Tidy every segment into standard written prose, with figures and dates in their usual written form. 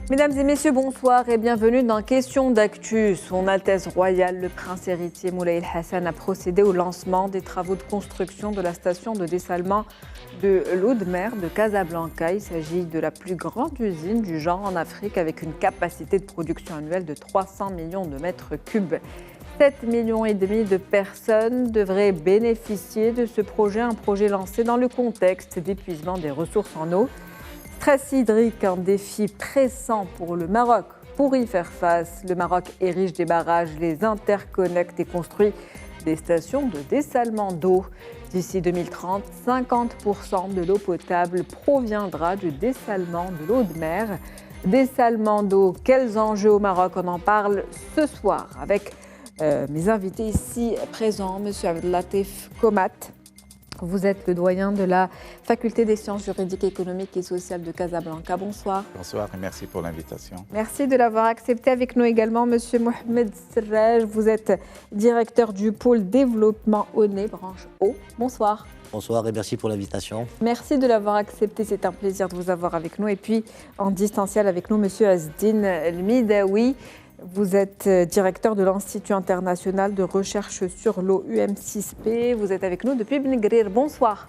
Mesdames et messieurs, bonsoir et bienvenue dans Question d'actu. Son Altesse Royale, le prince héritier Moulay Hassan, a procédé au lancement des travaux de construction de la station de dessalement de l'eau de mer de Casablanca. Il s'agit de la plus grande usine du genre en Afrique avec une capacité de production annuelle de 300 millions de mètres cubes. 7,5 millions de personnes devraient bénéficier de ce projet, un projet lancé dans le contexte d'épuisement des ressources en eau. Stress hydrique, un défi pressant pour le Maroc. Pour y faire face, le Maroc érige des barrages, les interconnecte et construit des stations de dessalement d'eau. D'ici 2030, 50% de l'eau potable proviendra du dessalement de l'eau de mer. Dessalement d'eau, quels enjeux au Maroc? On en parle ce soir avec mes invités ici présents, M. Abdellatif Komat. Vous êtes le doyen de la Faculté des sciences juridiques, économiques et sociales de Casablanca. Bonsoir. Bonsoir et merci pour l'invitation. Merci de l'avoir accepté. Avec nous également, M. Mohamed Serraj. Vous êtes directeur du pôle développement ONE, branche eau. Bonsoir. Bonsoir et merci pour l'invitation. Merci de l'avoir accepté. C'est un plaisir de vous avoir avec nous. Et puis, en distanciel avec nous, M. Azdine El-Midaoui. Vous êtes directeur de l'Institut international de recherche sur l'eau UM6P. Vous êtes avec nous depuis Ben Guerir. Bonsoir.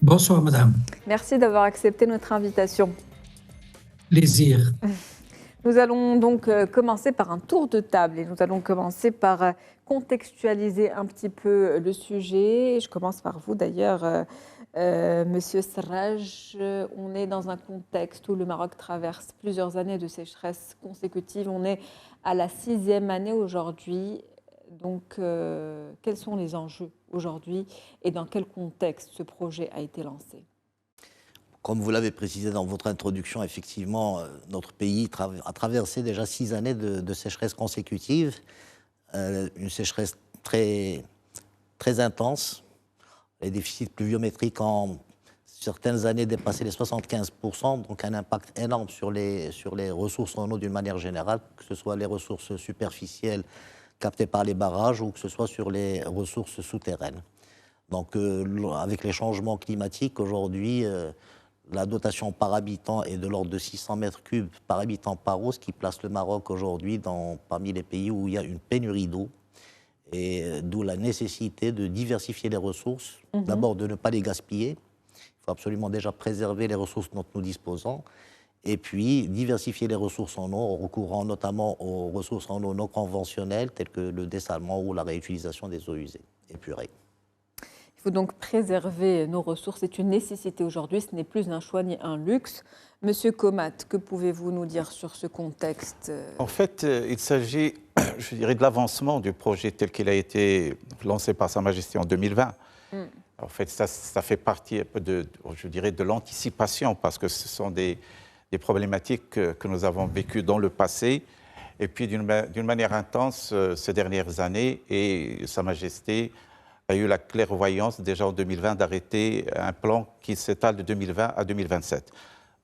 Bonsoir, madame. Merci d'avoir accepté notre invitation. Plaisir. Nous allons donc commencer par un tour de table et nous allons commencer par contextualiser un petit peu le sujet. Je commence par vous d'ailleurs. Monsieur Serraj, on est dans un contexte où le Maroc traverse plusieurs années de sécheresse consécutives. On est à la 6e année aujourd'hui. Donc, quels sont les enjeux aujourd'hui et dans quel contexte ce projet a été lancé? Comme vous l'avez précisé dans votre introduction, effectivement, notre pays a traversé déjà 6 années de sécheresse consécutive. Une sécheresse très, très intense. Les déficits pluviométriques en certaines années dépassaient les 75%, donc un impact énorme sur les ressources en eau d'une manière générale, que ce soit les ressources superficielles captées par les barrages ou que ce soit sur les ressources souterraines. Donc avec les changements climatiques, aujourd'hui, la dotation par habitant est de l'ordre de 600 mètres cubes par habitant par eau, ce qui place le Maroc aujourd'hui parmi les pays où il y a une pénurie d'eau. Et d'où la nécessité de diversifier les ressources, d'abord de ne pas les gaspiller. Il faut absolument déjà préserver les ressources dont nous disposons, et puis diversifier les ressources en eau en recourant notamment aux ressources en eau non conventionnelles, telles que le dessalement ou la réutilisation des eaux usées, épurées. Il faut donc préserver nos ressources, c'est une nécessité aujourd'hui, ce n'est plus un choix ni un luxe. Monsieur Komat, que pouvez-vous nous dire sur ce contexte? En fait, il s'agit, je dirais, de l'avancement du projet tel qu'il a été lancé par Sa Majesté en 2020. En fait, ça fait partie un peu de l'anticipation, parce que ce sont des problématiques que nous avons vécues dans le passé, et puis d'une manière intense ces dernières années, et Sa Majesté a eu la clairvoyance déjà en 2020 d'arrêter un plan qui s'étale de 2020 à 2027,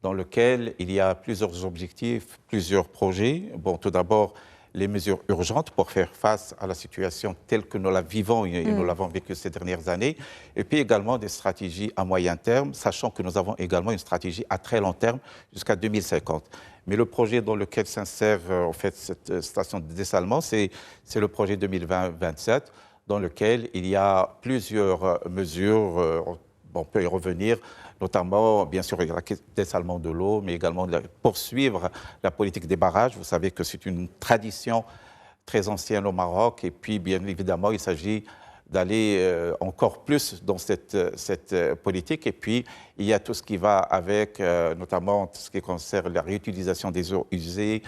dans lequel il y a plusieurs objectifs, plusieurs projets. Bon, tout d'abord, les mesures urgentes pour faire face à la situation telle que nous la vivons et nous l'avons vécue ces dernières années, et puis également des stratégies à moyen terme, sachant que nous avons également une stratégie à très long terme jusqu'à 2050. Mais le projet dans lequel s'insère en fait cette station de dessalement, c'est le projet 2020-27, dans lequel il y a plusieurs mesures, on peut y revenir, notamment, bien sûr, le dessalement de l'eau, mais également poursuivre la politique des barrages. Vous savez que c'est une tradition très ancienne au Maroc, et puis, bien évidemment, il s'agit d'aller encore plus dans cette politique. Et puis, il y a tout ce qui va avec, notamment tout ce qui concerne la réutilisation des eaux usées,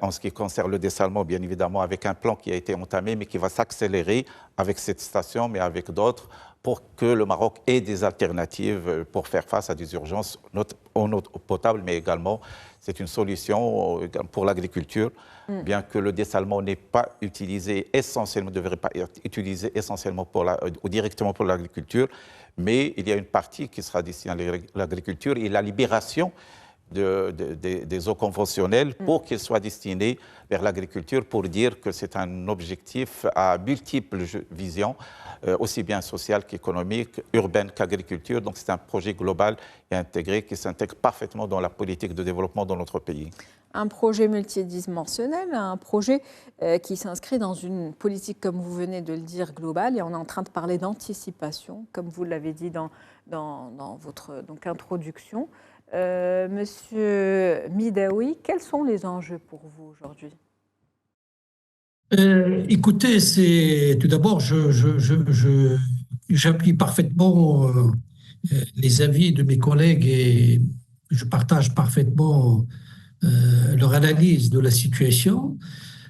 en ce qui concerne le dessalement, bien évidemment, avec un plan qui a été entamé, mais qui va s'accélérer avec cette station, mais avec d'autres, pour que le Maroc ait des alternatives pour faire face à des urgences en eau potable, mais également, c'est une solution pour l'agriculture, bien que le dessalement n'est pas utilisé essentiellement, ne devrait pas être utilisé essentiellement ou directement pour l'agriculture, mais il y a une partie qui sera destinée à l'agriculture, et la libération des eaux conventionnelles pour qu'ils soient destinés vers l'agriculture, pour dire que c'est un objectif à multiples visions, aussi bien sociale qu'économique, urbaine qu'agriculture. Donc c'est un projet global et intégré qui s'intègre parfaitement dans la politique de développement dans notre pays. Un projet multidimensionnel, un projet qui s'inscrit dans une politique, comme vous venez de le dire, globale. Et on est en train de parler d'anticipation, comme vous l'avez dit dans votre introduction. Monsieur Midaoui, quels sont les enjeux pour vous aujourd'hui ? Écoutez, tout d'abord, j'appuie parfaitement les avis de mes collègues et je partage parfaitement leur analyse de la situation.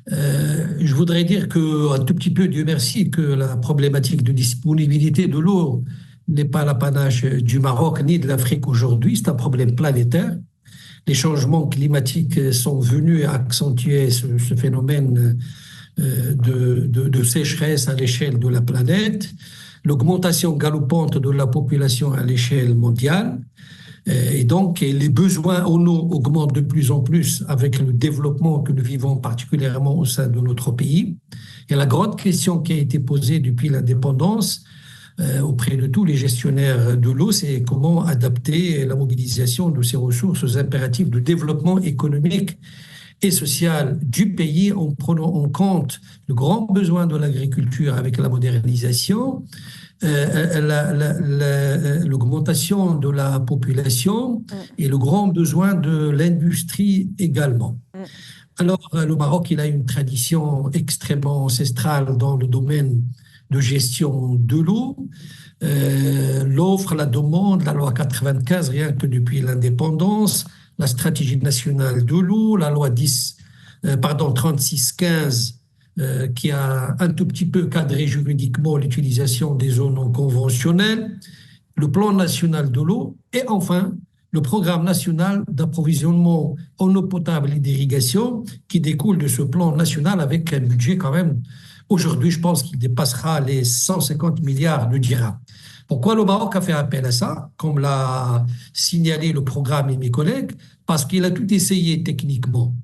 Je voudrais dire un tout petit peu, Dieu merci, que la problématique de disponibilité de l'eau n'est pas l'apanage du Maroc ni de l'Afrique aujourd'hui, c'est un problème planétaire. Les changements climatiques sont venus accentuer ce phénomène de sécheresse à l'échelle de la planète, l'augmentation galopante de la population à l'échelle mondiale. Et donc, les besoins en eau augmentent de plus en plus avec le développement que nous vivons particulièrement au sein de notre pays. Et la grande question qui a été posée depuis l'indépendance auprès de tous les gestionnaires de l'eau, c'est comment adapter la mobilisation de ces ressources aux impératifs de développement économique et social du pays en prenant en compte le grand besoin de l'agriculture avec la modernisation, l'augmentation de la population et le grand besoin de l'industrie également. Alors, le Maroc, il a une tradition extrêmement ancestrale dans le domaine de gestion de l'eau. L'offre, la demande, la loi 95, rien que depuis l'indépendance, la stratégie nationale de l'eau, la loi 3615 qui a un tout petit peu cadré juridiquement l'utilisation des eaux non conventionnelles, le plan national de l'eau et enfin le programme national d'approvisionnement en eau potable et d'irrigation qui découle de ce plan national avec un budget quand même, aujourd'hui je pense qu'il dépassera les 150 milliards de dirhams. Pourquoi le Maroc a fait appel à ça, comme l'a signalé le programme et mes collègues? Parce qu'il a tout essayé techniquement.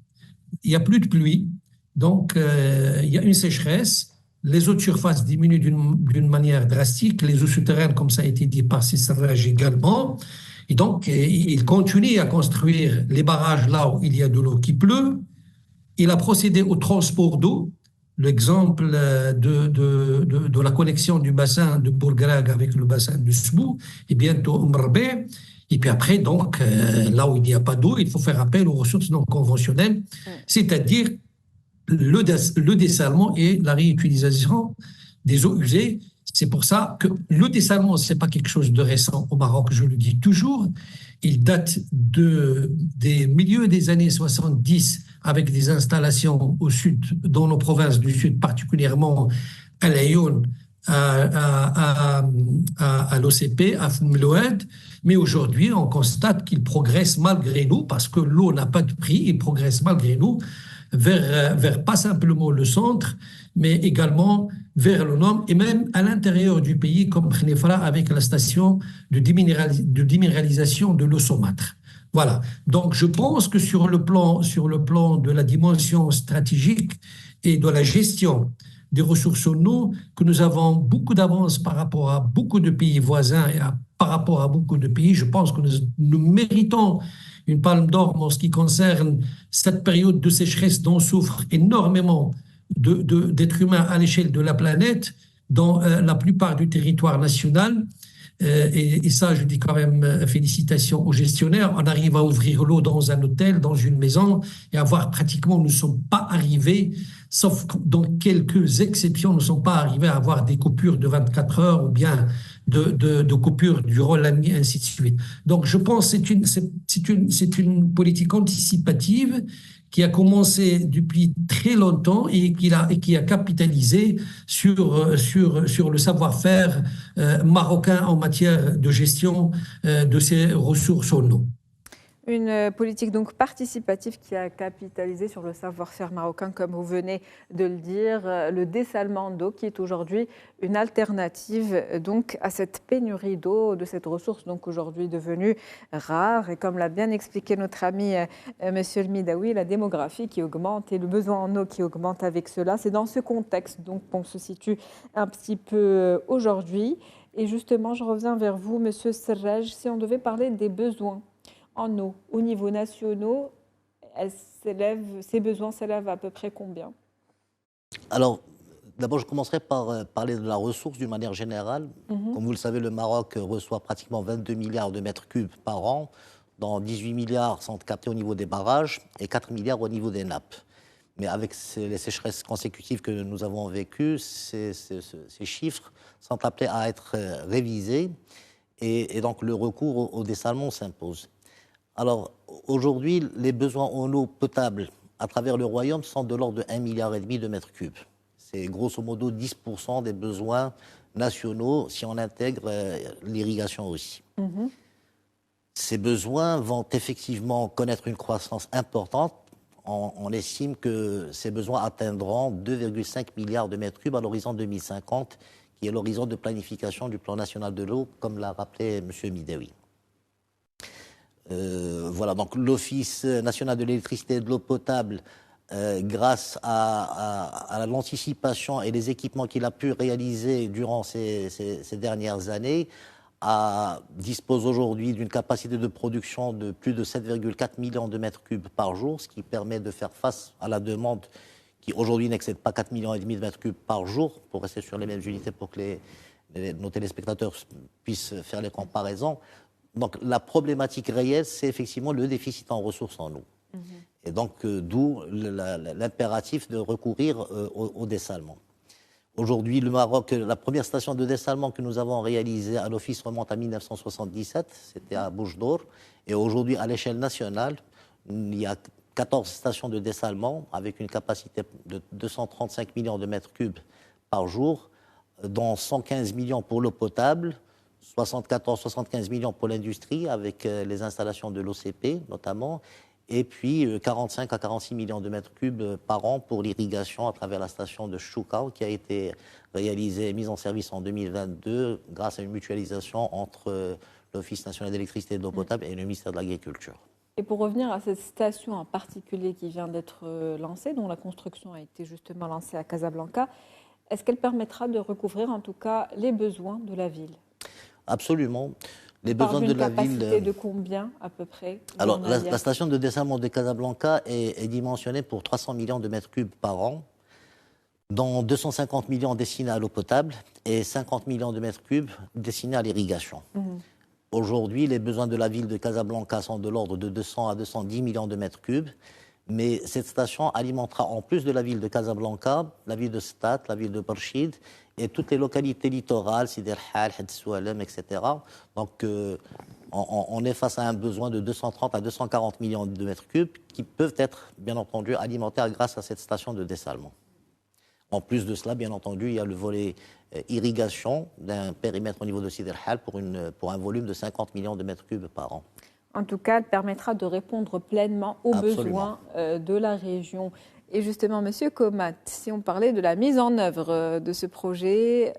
Il n'y a plus de pluie, donc il y a une sécheresse, les eaux de surface diminuent d'une manière drastique, les eaux souterraines, comme ça a été dit par Cissarraj également, et donc il continue à construire les barrages là où il y a de l'eau qui pleut. Il a procédé au transport d'eau. L'exemple de la connexion du bassin de Bourgrag avec le bassin du Sbou et bientôt Mrbé. Et puis après, donc, là où il n'y a pas d'eau, il faut faire appel aux ressources non conventionnelles, c'est-à-dire le dessalement et la réutilisation des eaux usées. C'est pour ça que le dessalement, ce n'est pas quelque chose de récent au Maroc, je le dis toujours. Il date des milieux des années 70 avec des installations au sud, dans nos provinces du sud, particulièrement à l'Ayoun, à l'OCP, à Fmloued. Mais aujourd'hui, on constate qu'il progresse malgré nous, parce que l'eau n'a pas de prix, il progresse malgré nous vers pas simplement le centre, mais également vers le nord et même à l'intérieur du pays, comme Khnefra avec la station de déminéralisation de l'eau saumâtre. Voilà. Donc, je pense que sur le plan de la dimension stratégique et de la gestion des ressources en eau, que nous avons beaucoup d'avance par rapport à beaucoup de pays voisins et par rapport à beaucoup de pays. Je pense que nous méritons une palme d'or en ce qui concerne cette période de sécheresse dont souffrent énormément d'êtres humains à l'échelle de la planète, dans la plupart du territoire national. Et ça, je dis quand même félicitations aux gestionnaires. On arrive à ouvrir l'eau dans un hôtel, dans une maison, et à voir pratiquement, nous ne sommes pas arrivés, sauf dans quelques exceptions, nous ne sommes pas arrivés à avoir des coupures de 24 heures ou bien de coupures durant la nuit, ainsi de suite. Donc, je pense que c'est une politique anticipative qui a commencé depuis très longtemps et qui a capitalisé sur le savoir-faire marocain en matière de gestion de ces ressources en eau. Une politique donc participative qui a capitalisé sur le savoir-faire marocain, comme vous venez de le dire, le dessalement d'eau qui est aujourd'hui une alternative donc à cette pénurie d'eau, de cette ressource donc aujourd'hui devenue rare. Et comme l'a bien expliqué notre ami Monsieur El Midaoui, la démographie qui augmente et le besoin en eau qui augmente avec cela. C'est dans ce contexte donc qu'on se situe un petit peu aujourd'hui. Et justement, je reviens vers vous, Monsieur Serraj, si on devait parler des besoins en eau, au niveau national, ces besoins s'élèvent à peu près combien? Alors, d'abord, je commencerai par parler de la ressource d'une manière générale. Comme vous le savez, le Maroc reçoit pratiquement 22 milliards de mètres cubes par an, dont 18 milliards sont captés au niveau des barrages et 4 milliards au niveau des nappes. Mais avec les sécheresses consécutives que nous avons vécues, ces chiffres sont appelés à être révisés et donc le recours au dessalement s'impose. Alors, aujourd'hui, les besoins en eau potable à travers le royaume sont de l'ordre de 1,5 milliard de mètres cubes. C'est grosso modo 10% des besoins nationaux si on intègre l'irrigation aussi. Ces besoins vont effectivement connaître une croissance importante. On estime que ces besoins atteindront 2,5 milliards de mètres cubes à l'horizon 2050, qui est l'horizon de planification du plan national de l'eau, comme l'a rappelé M. Midaoui. Voilà, donc l'Office national de l'électricité et de l'eau potable, grâce à l'anticipation et les équipements qu'il a pu réaliser durant ces dernières années, dispose aujourd'hui d'une capacité de production de plus de 7,4 millions de mètres cubes par jour, ce qui permet de faire face à la demande qui aujourd'hui n'excède pas 4,5 millions de mètres cubes par jour, pour rester sur les mêmes unités pour que nos téléspectateurs puissent faire les comparaisons. Donc la problématique réelle, c'est effectivement le déficit en ressources en eau. Et donc d'où l'impératif de recourir au dessalement. Aujourd'hui, le Maroc, la première station de dessalement que nous avons réalisée à l'Office remonte à 1977, c'était à Bouche d'Or. Et aujourd'hui, à l'échelle nationale, il y a 14 stations de dessalement avec une capacité de 235 millions de mètres cubes par jour, dont 115 millions pour l'eau potable, 74-75 millions pour l'industrie avec les installations de l'OCP notamment, et puis 45 à 46 millions de mètres cubes par an pour l'irrigation à travers la station de Choukao qui a été réalisée et mise en service en 2022 grâce à une mutualisation entre l'Office national d'électricité et de l'eau potable et le ministère de l'Agriculture. Et pour revenir à cette station en particulier qui vient d'être lancée, dont la construction a été justement lancée à Casablanca, est-ce qu'elle permettra de recouvrir en tout cas les besoins de la ville? Absolument. Les besoins de la ville. Capacité de combien à peu près? Alors, la station de dessalement de Casablanca est dimensionnée pour 300 millions de mètres cubes par an, dont 250 millions destinés à l'eau potable et 50 millions de mètres cubes destinés à l'irrigation. Aujourd'hui, les besoins de la ville de Casablanca sont de l'ordre de 200 à 210 millions de mètres cubes. Mais cette station alimentera, en plus de la ville de Casablanca, la ville de Stat, la ville de Barchid et toutes les localités littorales, Sidi El Hal, Had Soualem, etc. Donc, on est face à un besoin de 230 à 240 millions de mètres cubes qui peuvent être, bien entendu, alimentaires grâce à cette station de dessalement. En plus de cela, bien entendu, il y a le volet irrigation d'un périmètre au niveau de Sidi El Hal pour un volume de 50 millions de mètres cubes par an. En tout cas, elle permettra de répondre pleinement aux besoins de la région. Et justement, Monsieur Komat, si on parlait de la mise en œuvre de ce projet,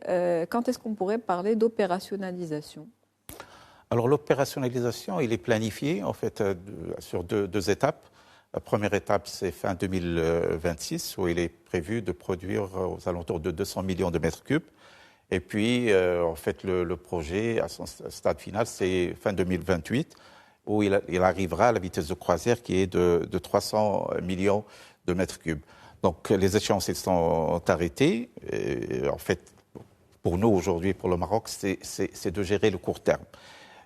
quand est-ce qu'on pourrait parler d'opérationnalisation? Alors l'opérationnalisation, il est planifié en fait sur deux étapes. La première étape, c'est fin 2026, où il est prévu de produire aux alentours de 200 millions de mètres cubes. Et puis, en fait, le projet, à son stade final, c'est fin 2028, où il arrivera à la vitesse de croisière qui est de 300 millions de mètres cubes. Donc, les échéances sont arrêtées. Et, en fait, pour nous, aujourd'hui, pour le Maroc, c'est de gérer le court terme.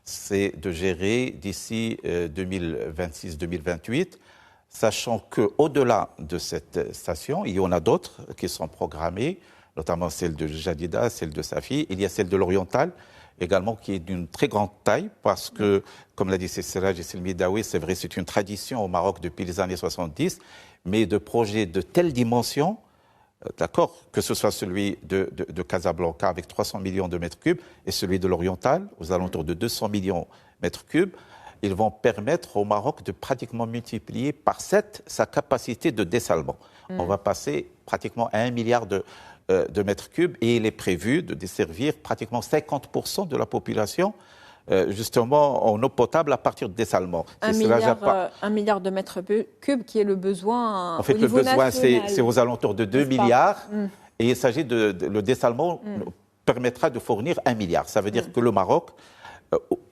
C'est de gérer d'ici 2026-2028, sachant qu'au-delà de cette station, il y en a d'autres qui sont programmées, notamment celle de Jadida, celle de Safi. Il y a celle de l'Oriental, également, qui est d'une très grande taille, parce que, comme l'a dit Serraj et El Midaoui, c'est vrai, c'est une tradition au Maroc depuis les années 70, mais de projets de telle dimension, d'accord, que ce soit celui de Casablanca avec 300 millions de mètres cubes et celui de l'Oriental aux alentours de 200 millions de mètres cubes, ils vont permettre au Maroc de pratiquement multiplier par 7 sa capacité de dessalement. On va passer pratiquement à 1 milliard de mètres cubes et il est prévu de desservir pratiquement 50% de la population justement en eau potable à partir de dessalement. 1 milliard de mètres cubes qui est le besoin en fait, au niveau national. Le besoin, c'est aux alentours de 2 milliards et il s'agit le dessalement permettra de fournir 1 milliard. Ça veut dire que le Maroc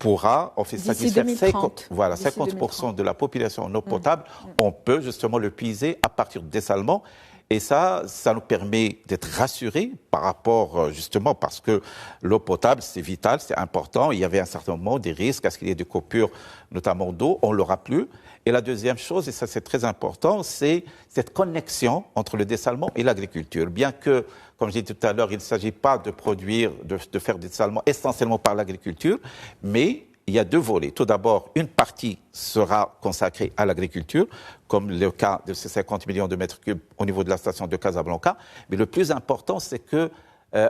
pourra en fait satisfaire 50% de la population en eau potable. On peut justement le puiser à partir de dessalement. Et ça nous permet d'être rassurés par rapport, justement, parce que l'eau potable, c'est vital, c'est important. Il y avait un certain moment des risques à ce qu'il y ait des coupures, notamment d'eau. On ne l'aura plus. Et la deuxième chose, et ça c'est très important, c'est cette connexion entre le dessalement et l'agriculture. Bien que, comme j'ai dit tout à l'heure, il ne s'agit pas de produire, de faire des dessalements essentiellement par l'agriculture, mais il y a 2 volets. Tout d'abord, une partie sera consacrée à l'agriculture, comme le cas de ces 50 millions de mètres cubes au niveau de la station de Casablanca. Mais le plus important, c'est que,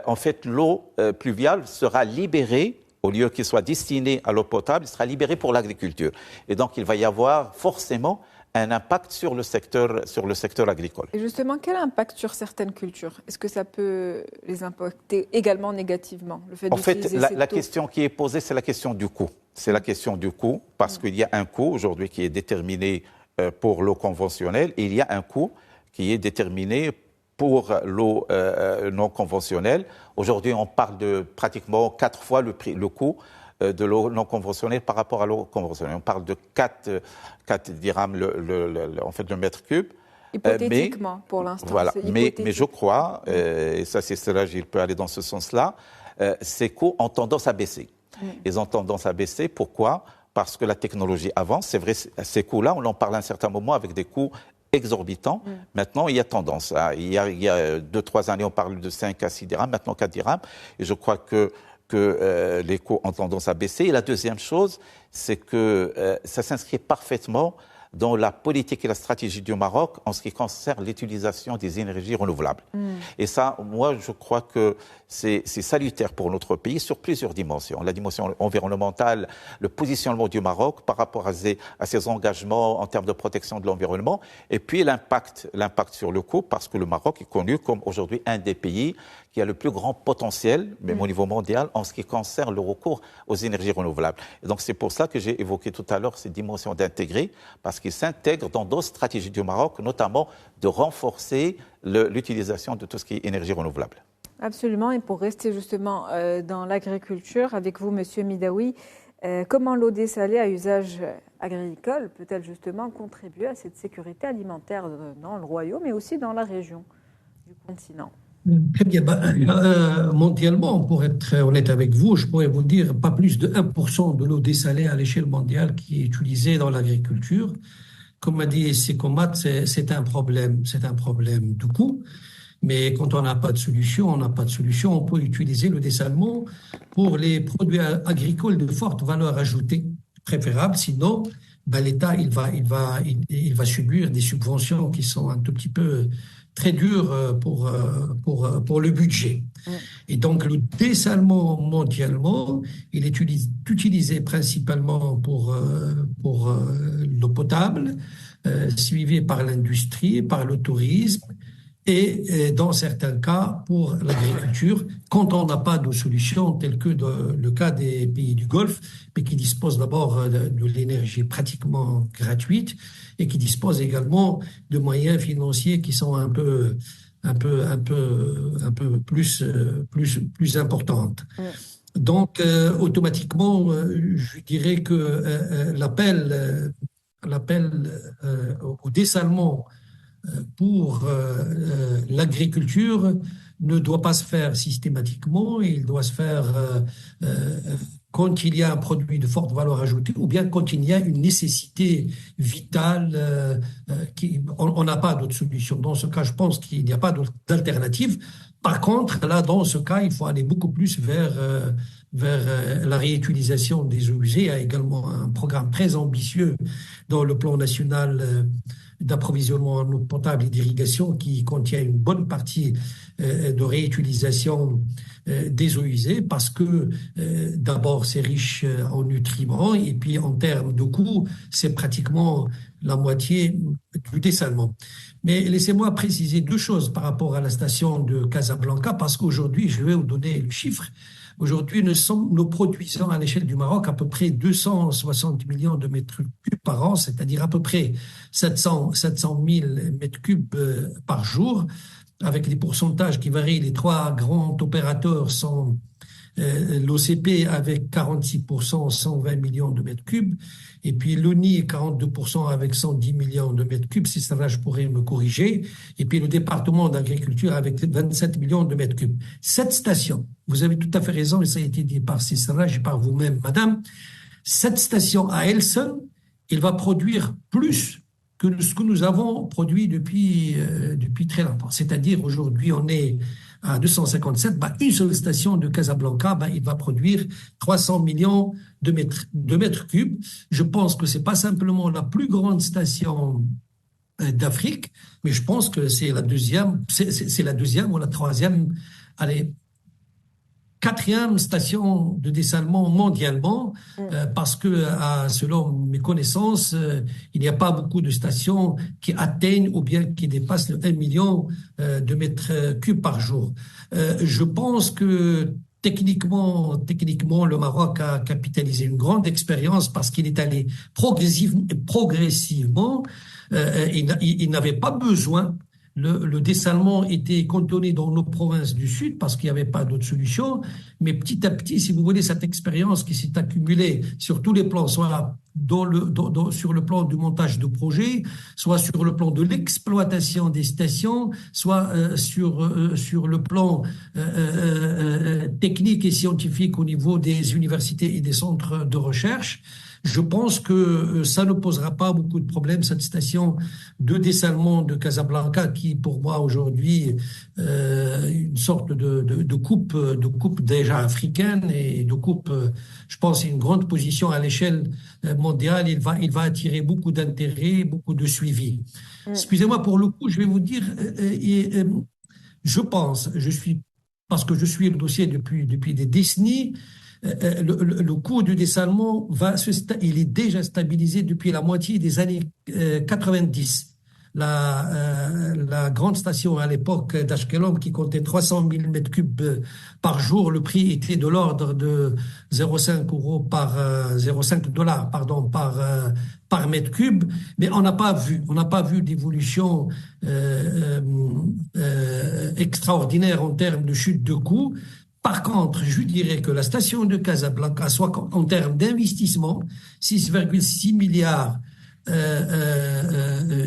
en fait, l'eau pluviale sera libérée, au lieu qu'elle soit destinée à l'eau potable, elle sera libérée pour l'agriculture. Et donc, il va y avoir forcément un impact sur le secteur agricole. Et justement, quel impact sur certaines cultures? Est-ce que ça peut les impacter également négativement, le fait En fait, la question qui est posée, c'est la question du coût. C'est la question du coût, parce qu'il y a un coût aujourd'hui qui est déterminé pour l'eau conventionnelle, et il y a un coût qui est déterminé pour l'eau non conventionnelle. Aujourd'hui, on parle de pratiquement 4 fois le coût de l'eau non conventionnelle par rapport à l'eau conventionnelle. On parle de 4 dirhams en fait, le mètre cube. Hypothétiquement, pour l'instant. Voilà. Mais je crois, et ça c'est cela, il peut aller dans ce sens-là, ces coûts ont tendance à baisser. Ils ont tendance à baisser. Pourquoi? Parce que la technologie avance. C'est vrai, ces coûts-là, on en parle à un certain moment avec des coûts exorbitants. Maintenant, il y a tendance. Il y a 2-3 années, on parle de 5 à 6 dirhams, maintenant 4 dirhams. Et je crois que les coûts ont tendance à baisser. Et la deuxième chose, c'est que ça s'inscrit parfaitement dans la politique et la stratégie du Maroc en ce qui concerne l'utilisation des énergies renouvelables. Et ça, moi, je crois que c'est salutaire pour notre pays sur plusieurs dimensions. La dimension environnementale, le positionnement du Maroc par rapport à ses engagements en termes de protection de l'environnement, et puis l'impact sur le coût, parce que le Maroc est connu comme aujourd'hui un des pays qui a le plus grand potentiel, même au niveau mondial, en ce qui concerne le recours aux énergies renouvelables. Et donc c'est pour ça que j'ai évoqué tout à l'heure ces dimensions d'intégrer, parce qu'ils s'intègrent dans d'autres stratégies du Maroc, notamment de renforcer l'utilisation de tout ce qui est énergie renouvelable. Absolument. Et pour rester justement dans l'agriculture, avec vous, Monsieur Midaoui, comment l'eau dessalée à usage agricole peut-elle justement contribuer à cette sécurité alimentaire dans le royaume, mais aussi dans la région du continent? Très bien. Mondialement, pour être honnête avec vous, je pourrais vous dire pas plus de 1% de l'eau dessalée à l'échelle mondiale qui est utilisée dans l'agriculture. Comme a dit Sekomat, c'est un problème de coût. Mais quand on n'a pas de solution, on peut utiliser le dessalement pour les produits agricoles de forte valeur ajoutée, préférable. Sinon, l'État il va subir des subventions qui sont un tout petit peu très dures pour le budget. Et donc le dessalement mondialement, il est utilisé principalement pour l'eau potable, suivi par l'industrie, par le tourisme, et dans certains cas pour l'agriculture, quand on n'a pas de solution telle que le cas des pays du Golfe, mais qui disposent d'abord de l'énergie pratiquement gratuite et qui disposent également de moyens financiers qui sont un peu plus importantes. Donc automatiquement, je dirais que l'appel au dessalement pour l'agriculture ne doit pas se faire systématiquement, il doit se faire quand il y a un produit de forte valeur ajoutée ou bien quand il y a une nécessité vitale, on n'a pas d'autre solution. Dans ce cas, je pense qu'il n'y a pas d'alternative. Par contre, là, dans ce cas, il faut aller beaucoup plus vers la réutilisation des eaux usées. Il y a également un programme très ambitieux dans le plan national d'approvisionnement en eau potable et d'irrigation qui contient une bonne partie de réutilisation des eaux usées parce que d'abord c'est riche en nutriments et puis en termes de coût, c'est pratiquement la moitié du dessalement. Mais laissez-moi préciser deux choses par rapport à la station de Casablanca parce qu'aujourd'hui, je vais vous donner le chiffre. Aujourd'hui, nous produisons à l'échelle du Maroc à peu près 260 millions de mètres cubes par an, c'est-à-dire à peu près 700 000 mètres cubes par jour, avec des pourcentages qui varient. Les trois grands opérateurs sont l'OCP avec 46%, 120 millions de mètres cubes, et puis l'ONI 42% avec 110 millions de mètres cubes, si ça va, je pourrais me corriger, et puis le département d'agriculture avec 27 millions de mètres cubes. Cette station, vous avez tout à fait raison, et ça a été dit par Cissarraj et par vous-même, madame, cette station à elle seule, elle va produire plus que ce que nous avons produit depuis très longtemps. C'est-à-dire, aujourd'hui, on est à 257, une seule station de Casablanca, il va produire 300 millions de mètres cubes. Je pense que c'est pas simplement la plus grande station d'Afrique, mais je pense que c'est la deuxième ou la troisième, allez, quatrième station de dessalement mondialement, parce que, selon mes connaissances, il n'y a pas beaucoup de stations qui atteignent ou bien qui dépassent le 1 million de mètres cubes par jour. Je pense que techniquement, le Maroc a capitalisé une grande expérience parce qu'il est allé progressivement. Il n'avait pas besoin. Le dessalement était cantonné dans nos provinces du Sud parce qu'il n'y avait pas d'autre solution. Mais petit à petit, si vous voulez, cette expérience qui s'est accumulée sur tous les plans, soit sur le plan du montage de projets, soit sur le plan de l'exploitation des stations, soit sur le plan technique et scientifique au niveau des universités et des centres de recherche. Je pense que ça ne posera pas beaucoup de problèmes, cette station de dessalement de Casablanca, qui pour moi aujourd'hui une sorte de coupe déjà africaine et de coupe, je pense, une grande position à l'échelle mondiale. Il va attirer beaucoup d'intérêt, beaucoup de suivi. Excusez-moi pour le coup, je vais vous dire, je pense, parce que je suis le dossier depuis des décennies. Le coût du dessalement il est déjà stabilisé depuis la moitié des années 90. La grande station à l'époque d'Ashkelon qui comptait 300 000 mètres cubes par jour, le prix était de l'ordre de 0,5 $, par mètre cube, mais on n'a pas vu d'évolution extraordinaire en termes de chute de coûts. Par contre, je dirais que la station de Casablanca, soit en termes d'investissement, 6,6 milliards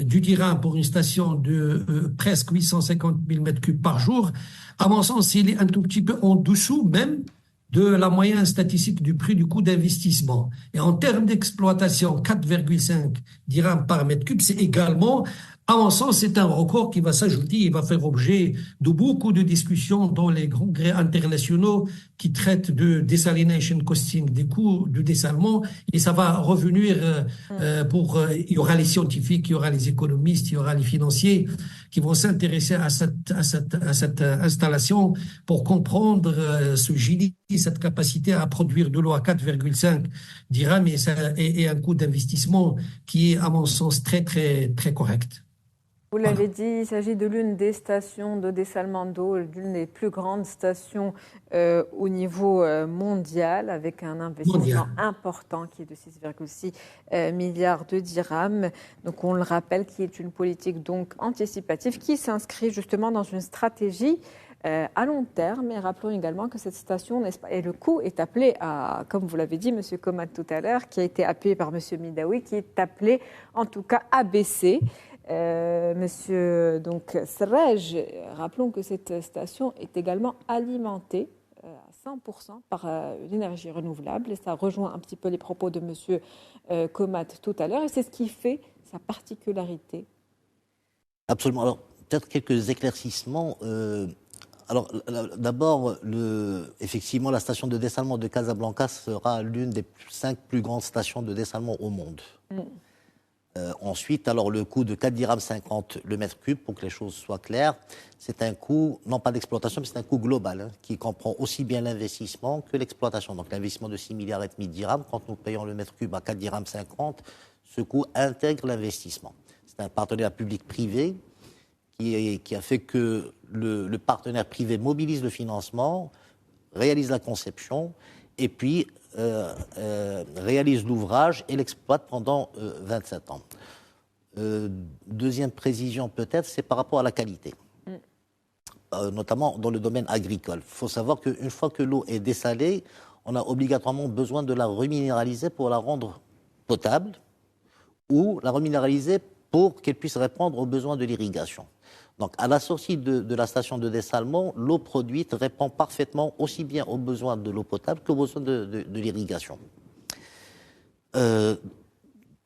du dirham pour une station de presque 850 000 mètres cubes par jour, à mon sens, il est un tout petit peu en dessous même de la moyenne statistique du prix du coût d'investissement. Et en termes d'exploitation, 4,5 dirhams par mètre cube, c'est également, à mon sens, c'est un record qui va s'ajouter et va faire objet de beaucoup de discussions dans les grands grés internationaux qui traitent de desalination costing, des coûts de dessalement, et ça va revenir il y aura les scientifiques, il y aura les économistes, il y aura les financiers qui vont s'intéresser à cette installation pour comprendre ce génie, cette capacité à produire de l'eau à 4,5 dirhams et un coût d'investissement qui est, à mon sens, très, très, très correct. Vous l'avez dit, il s'agit de l'une des stations de dessalement d'eau, l'une des plus grandes stations au niveau mondial, avec un investissement important qui est de 6,6 milliards de dirhams. Donc on le rappelle, qui est une politique donc anticipative qui s'inscrit justement dans une stratégie à long terme. Et rappelons également que cette station, et le coût est appelé à, comme vous l'avez dit, M. Komat tout à l'heure, qui a été appuyé par M. Midaoui, qui est appelé en tout cas à baisser. Monsieur Serraj, rappelons que cette station est également alimentée à 100% par l'énergie renouvelable, et ça rejoint un petit peu les propos de Monsieur Komat tout à l'heure, et c'est ce qui fait sa particularité. Absolument. Alors, peut-être quelques éclaircissements. Alors, d'abord, effectivement, la station de dessalement de Casablanca sera l'une des 5 plus grandes stations de dessalement au monde. Ensuite, alors le coût de 4,50 dirhams le mètre cube, pour que les choses soient claires, c'est un coût, non pas d'exploitation, mais c'est un coût global, hein, qui comprend aussi bien l'investissement que l'exploitation. Donc l'investissement de 6,5 milliards de dirhams, quand nous payons le mètre cube à 4,50 dirhams, ce coût intègre l'investissement. C'est un partenariat public-privé qui a fait que le partenaire privé mobilise le financement, réalise la conception, et puis réalise l'ouvrage et l'exploite pendant 27 ans. Deuxième précision peut-être, c'est par rapport à la qualité, notamment dans le domaine agricole. Il faut savoir qu'une fois que l'eau est dessalée, on a obligatoirement besoin de la reminéraliser pour la rendre potable ou la reminéraliser pour qu'elle puisse répondre aux besoins de l'irrigation. Donc, à la sortie de la station de dessalement, l'eau produite répond parfaitement aussi bien aux besoins de l'eau potable qu'aux besoins de l'irrigation.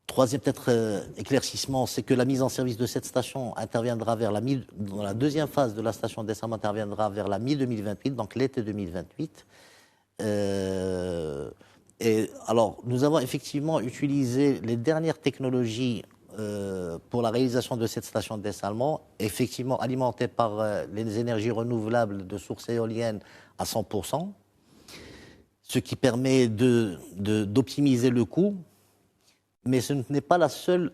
Troisième peut-être éclaircissement, c'est que la mise en service de cette station interviendra dans la deuxième phase de la station de dessalement interviendra vers la mi-2028, donc l'été 2028. Et alors, nous avons effectivement utilisé les dernières technologies pour la réalisation de cette station de dessalement, effectivement alimentée par les énergies renouvelables de sources éoliennes à 100%, ce qui permet d'optimiser le coût. Mais ce n'est pas la seule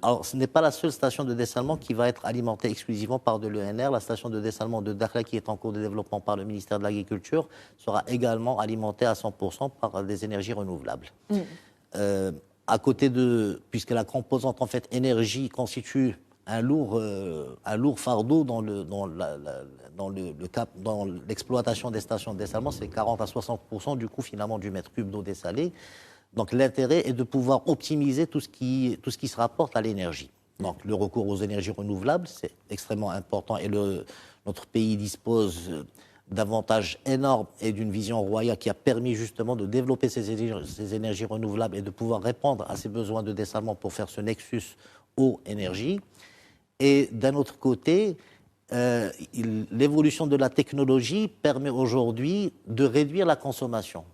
station de dessalement qui va être alimentée exclusivement par de l'ENR. La station de dessalement de Dakhla, qui est en cours de développement par le ministère de l'Agriculture, sera également alimentée à 100% par des énergies renouvelables. À côté puisque la composante en fait énergie constitue un lourd fardeau dans l'exploitation des stations de dessalement, c'est 40 à 60% du coût finalement du mètre cube d'eau dessalée. Donc l'intérêt est de pouvoir optimiser tout ce qui se rapporte à l'énergie. Donc le recours aux énergies renouvelables, c'est extrêmement important et notre pays dispose d'avantages énormes et d'une vision royale qui a permis justement de développer ces énergies renouvelables et de pouvoir répondre à ces besoins de dessalement pour faire ce nexus eau-énergie. Et d'un autre côté, l'évolution de la technologie permet aujourd'hui de réduire la consommation.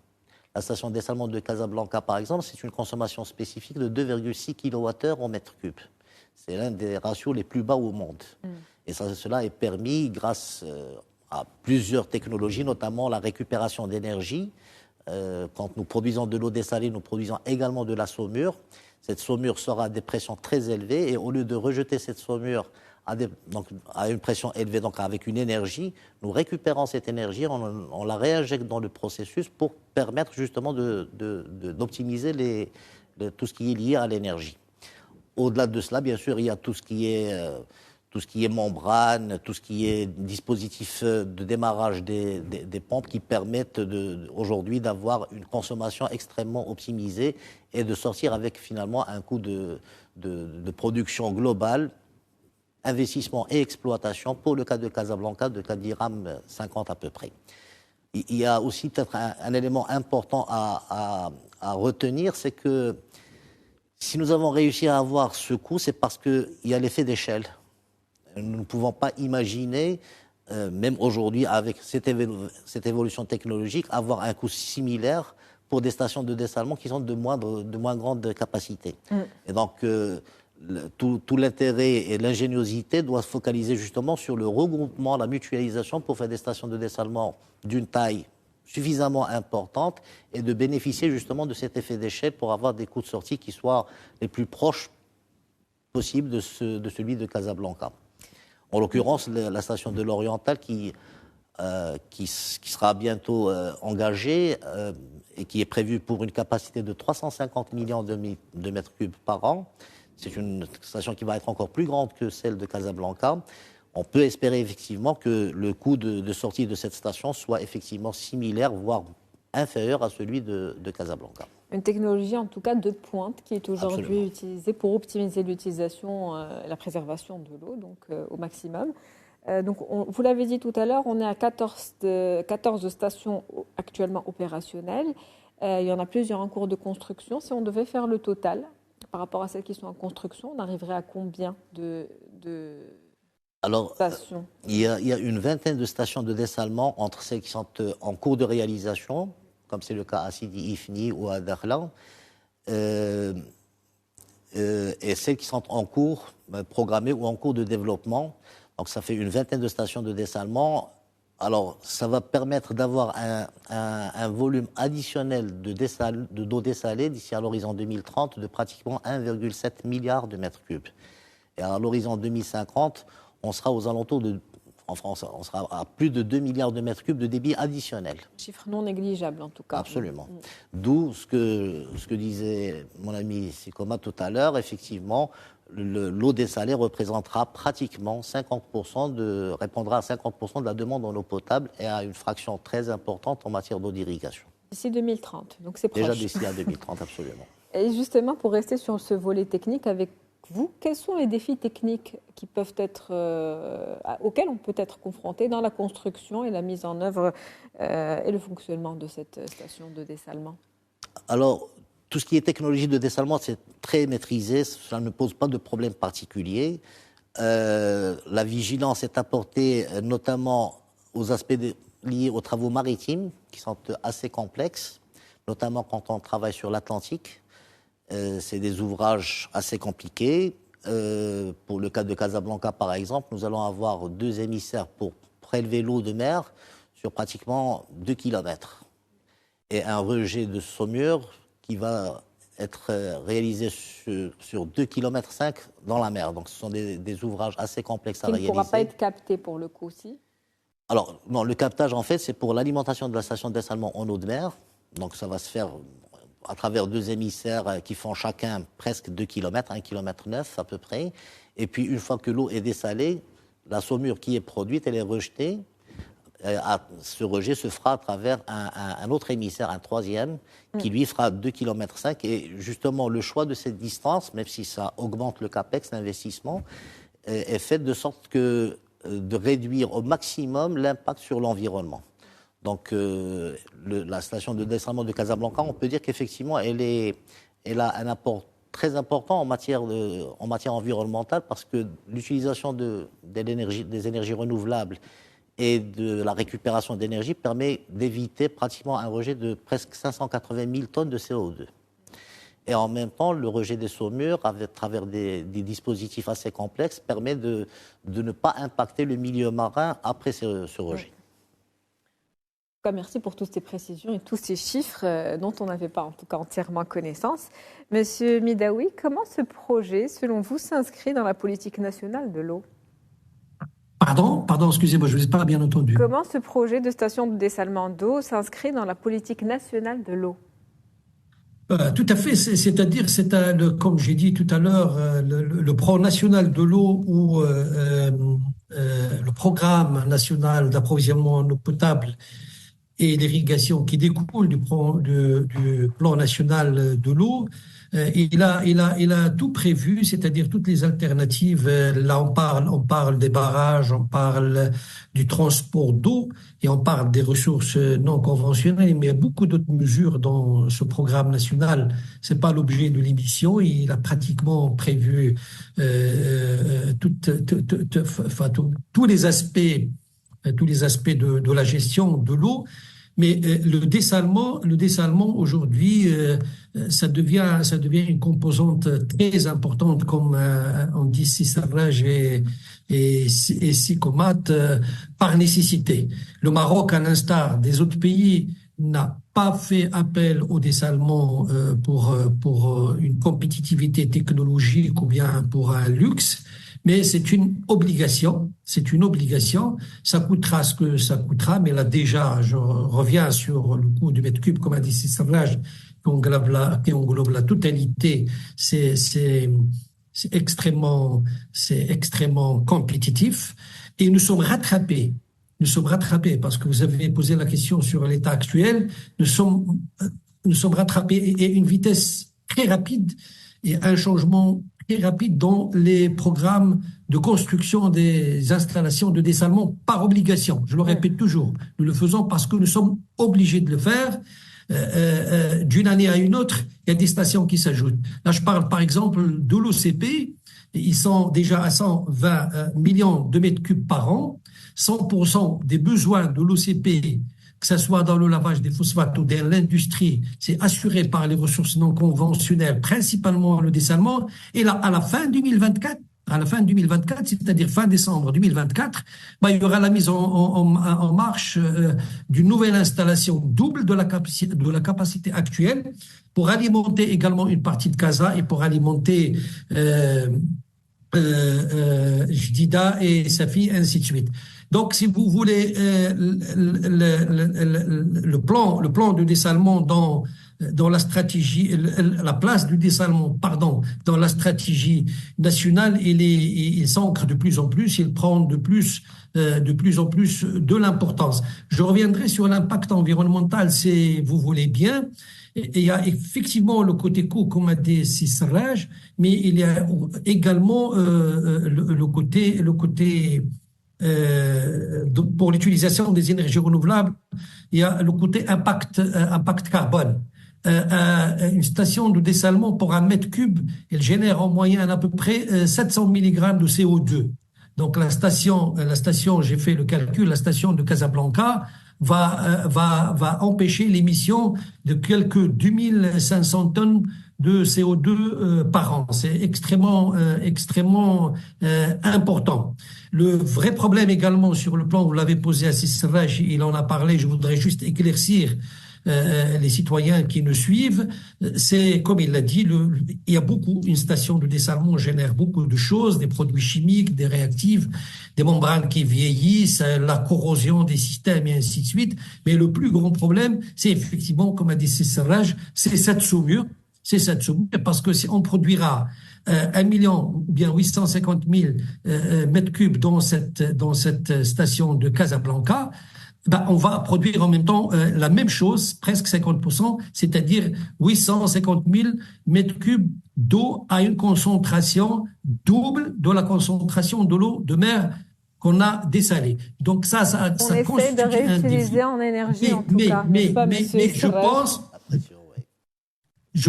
La station de dessalement de Casablanca, par exemple, c'est une consommation spécifique de 2,6 kWh au mètre cube. C'est l'un des ratios les plus bas au monde. Et cela est permis grâce à plusieurs technologies, notamment la récupération d'énergie. Quand nous produisons de l'eau dessalée, nous produisons également de la saumure. Cette saumure sera à des pressions très élevées et au lieu de rejeter cette saumure à une pression élevée, donc avec une énergie, nous récupérons cette énergie, on la réinjecte dans le processus pour permettre justement d'optimiser tout ce qui est lié à l'énergie. Au-delà de cela, bien sûr, il y a tout ce qui est membrane, tout ce qui est dispositif de démarrage des pompes qui permettent aujourd'hui d'avoir une consommation extrêmement optimisée et de sortir avec finalement un coût de production globale, investissement et exploitation pour le cas de Casablanca de 4,50 dirhams à peu près. Il y a aussi peut-être un élément important à retenir, c'est que si nous avons réussi à avoir ce coût, c'est parce qu'il y a l'effet d'échelle. Nous ne pouvons pas imaginer, même aujourd'hui, avec cette évolution technologique, avoir un coût similaire pour des stations de dessalement qui sont de moins grande capacité. Et donc, tout l'intérêt et l'ingéniosité doivent se focaliser justement sur le regroupement, la mutualisation pour faire des stations de dessalement d'une taille suffisamment importante et de bénéficier justement de cet effet d'échelle pour avoir des coûts de sortie qui soient les plus proches possibles de celui de Casablanca. En l'occurrence, la station de l'Oriental qui sera bientôt engagée et qui est prévue pour une capacité de 350 millions de mètres cubes par an. C'est une station qui va être encore plus grande que celle de Casablanca. On peut espérer effectivement que le coût de sortie de cette station soit effectivement similaire, voire inférieur à celui de Casablanca. Une technologie en tout cas de pointe qui est aujourd'hui utilisée pour optimiser l'utilisation et la préservation de l'eau, donc au maximum. Vous l'avez dit tout à l'heure, on est à 14 stations actuellement opérationnelles. Il y en a plusieurs en cours de construction. Si on devait faire le total par rapport à celles qui sont en construction, on arriverait à combien de stations ? Il y a une vingtaine de stations de dessalement entre celles qui sont en cours de réalisation, comme c'est le cas à Sidi Ifni ou à Dakhla. et celles qui sont en cours, programmées ou en cours de développement. Donc ça fait une vingtaine de stations de dessalement. Alors ça va permettre d'avoir un volume additionnel d'eau dessalée d'ici à l'horizon 2030 de pratiquement 1,7 milliard de mètres cubes. Et à l'horizon 2050, on sera aux alentours en France, on sera à plus de 2 milliards de mètres cubes de débit additionnel. Chiffre non négligeable en tout cas. Absolument. D'où ce que disait mon ami Sikoma tout à l'heure. Effectivement, l'eau dessalée représentera pratiquement 50% répondra à 50% de la demande en eau potable et à une fraction très importante en matière d'eau d'irrigation. D'ici 2030, donc c'est proche. Déjà d'ici à 2030, absolument. Et justement, pour rester sur ce volet technique avec vous, quels sont les défis techniques qui peuvent être, auxquels on peut être confronté dans la construction et la mise en œuvre et le fonctionnement de cette station de dessalement? Alors, tout ce qui est technologie de dessalement, c'est très maîtrisé, ça ne pose pas de problème particulier. La vigilance est apportée notamment aux aspects liés aux travaux maritimes, qui sont assez complexes, notamment quand on travaille sur l'Atlantique. C'est des ouvrages assez compliqués. Pour le cas de Casablanca, par exemple, nous allons avoir 2 émissaires pour prélever l'eau de mer sur pratiquement 2 km. Et un rejet de saumure qui va être réalisé sur 2,5 km dans la mer. Donc ce sont des ouvrages assez complexes à réaliser. Qui ne pourra pas être capté pour le coup aussi? Alors, non, le captage, en fait, c'est pour l'alimentation de la station de dessalement en eau de mer. Donc ça va se faire à travers 2 émissaires qui font chacun presque 2 km, 1,9 km à peu près. Et puis, une fois que l'eau est dessalée, la saumure qui est produite, elle est rejetée. Ce rejet se fera à travers un autre émissaire, un 3e, qui lui fera 2,5 km. Et justement, le choix de cette distance, même si ça augmente le capex, l'investissement, est fait de sorte que de réduire au maximum l'impact sur l'environnement. Donc, la station de dessalement de Casablanca, on peut dire qu'effectivement, elle a un apport très important en matière environnementale parce que l'utilisation des énergies renouvelables et de la récupération d'énergie permet d'éviter pratiquement un rejet de presque 580 000 tonnes de CO2. Et en même temps, le rejet des saumures, à travers des dispositifs assez complexes, permet de ne pas impacter le milieu marin après ce rejet. Merci pour toutes ces précisions et tous ces chiffres dont on n'avait pas en tout cas entièrement connaissance. Monsieur Midaoui, comment ce projet, selon vous, s'inscrit dans la politique nationale de l'eau? Pardon, excusez-moi, je ne vous ai pas bien entendu. Comment ce projet de station de dessalement d'eau s'inscrit dans la politique nationale de l'eau? Tout à fait, c'est-à-dire, comme j'ai dit tout à l'heure, le plan national de l'eau ou le programme national d'approvisionnement en eau potable et l'irrigation qui découle du plan national de l'eau, il a tout prévu, c'est-à-dire toutes les alternatives. Là, on parle des barrages, on parle du transport d'eau et on parle des ressources non conventionnelles, mais il y a beaucoup d'autres mesures dans ce programme national. C'est pas l'objet de l'émission. Il a pratiquement prévu tous les aspects de la gestion de l'eau. Mais le dessalement aujourd'hui, ça devient une composante très importante, comme on dit Sarraj et Sikomat, par nécessité. Le Maroc, à l'instar des autres pays, n'a pas fait appel au dessalement pour une compétitivité technologique ou bien pour un luxe. Mais c'est une obligation. Ça coûtera ce que ça coûtera, mais là déjà, je reviens sur le coût du mètre cube, comme a dit Sissavrage, qui englobe la totalité. C'est extrêmement compétitif. Et nous sommes rattrapés parce que vous avez posé la question sur l'état actuel. Nous sommes rattrapés et une vitesse très rapide et un changement très rapide dans les programmes de construction des installations de dessalement par obligation. Je le répète toujours, nous le faisons parce que nous sommes obligés de le faire. D'une année à une autre, il y a des stations qui s'ajoutent. Là, je parle par exemple de l'OCP. Ils sont déjà à 120 millions de mètres cubes par an. 100% des besoins de l'OCP que ce soit dans le lavage des phosphates ou dans l'industrie, c'est assuré par les ressources non conventionnelles, principalement le dessalement. Et là, à la fin 2024, c'est-à-dire fin décembre 2024, il y aura la mise en marche d'une nouvelle installation double de la capacité actuelle pour alimenter également une partie de Casa et pour alimenter Jdida et Safi, ainsi de suite. Donc, si vous voulez, le plan de dessalement dans la stratégie, la place du dessalement, dans la stratégie nationale, il s'ancre de plus en plus, il prend de plus en plus de l'importance. Je reviendrai sur l'impact environnemental, si vous voulez bien. Et il y a effectivement le côté coût, comme a dit Serraj, mais il y a également le côté pour l'utilisation des énergies renouvelables, il y a le côté impact carbone. Une station de dessalement pour un mètre cube, elle génère en moyenne à peu près 700 mg de CO2. Donc la station, j'ai fait le calcul, la station de Casablanca va empêcher l'émission de quelques 2500 tonnes de CO2 par an. C'est extrêmement important. Le vrai problème également sur le plan, vous l'avez posé à Serraj, il en a parlé, je voudrais juste éclaircir les citoyens qui nous suivent, c'est comme il l'a dit, il y a une station de dessalement génère beaucoup de choses, des produits chimiques, des réactifs, des membranes qui vieillissent, la corrosion des systèmes et ainsi de suite. Mais le plus grand problème, c'est effectivement, comme a dit Serraj, c'est cette saumure, parce que si on produira 1 million ou bien 850 000 mètres cubes dans cette station de Casablanca, on va produire en même temps la même chose, presque 50%, c'est-à-dire 850 000 mètres cubes d'eau à une concentration double de la concentration de l'eau de mer qu'on a dessalée. Donc ça on essaie de réutiliser en énergie, en tout cas. Mais je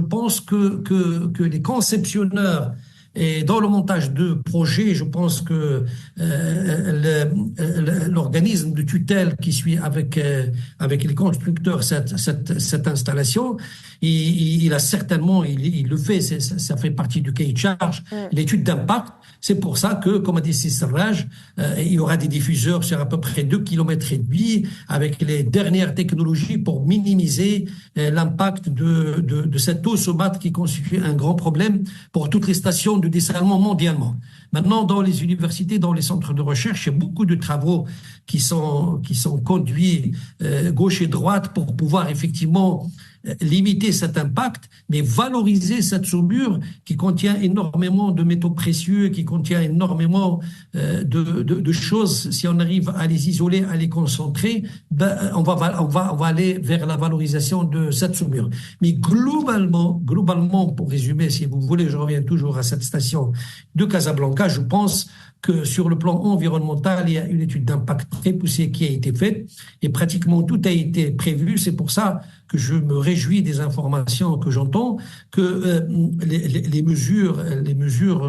pense que les conceptionneurs et dans le montage de projets, je pense que l'organisme de tutelle qui suit avec les constructeurs cette installation, il a certainement, il le fait, ça fait partie du cahier de charge, l'étude d'impact. C'est pour ça que, comme a dit Serraj, il y aura des diffuseurs sur à peu près 2,5 km avec les dernières technologies pour minimiser l'impact de cette eau saumâtre qui constitue un grand problème pour toutes les stations de dessalement mondialement. Maintenant, dans les universités, dans les centres de recherche, il y a beaucoup de travaux qui sont conduits gauche et droite pour pouvoir effectivement limiter cet impact, mais valoriser cette saumure qui contient énormément de métaux précieux, qui contient énormément de choses. Si on arrive à les isoler, à les concentrer, on va aller vers la valorisation de cette saumure. Mais globalement, pour résumer, si vous voulez, je reviens toujours à cette station de Casablanca, je pense que sur le plan environnemental, il y a une étude d'impact très poussée qui a été faite et pratiquement tout a été prévu. C'est pour ça que je me réjouis des informations que j'entends, que les mesures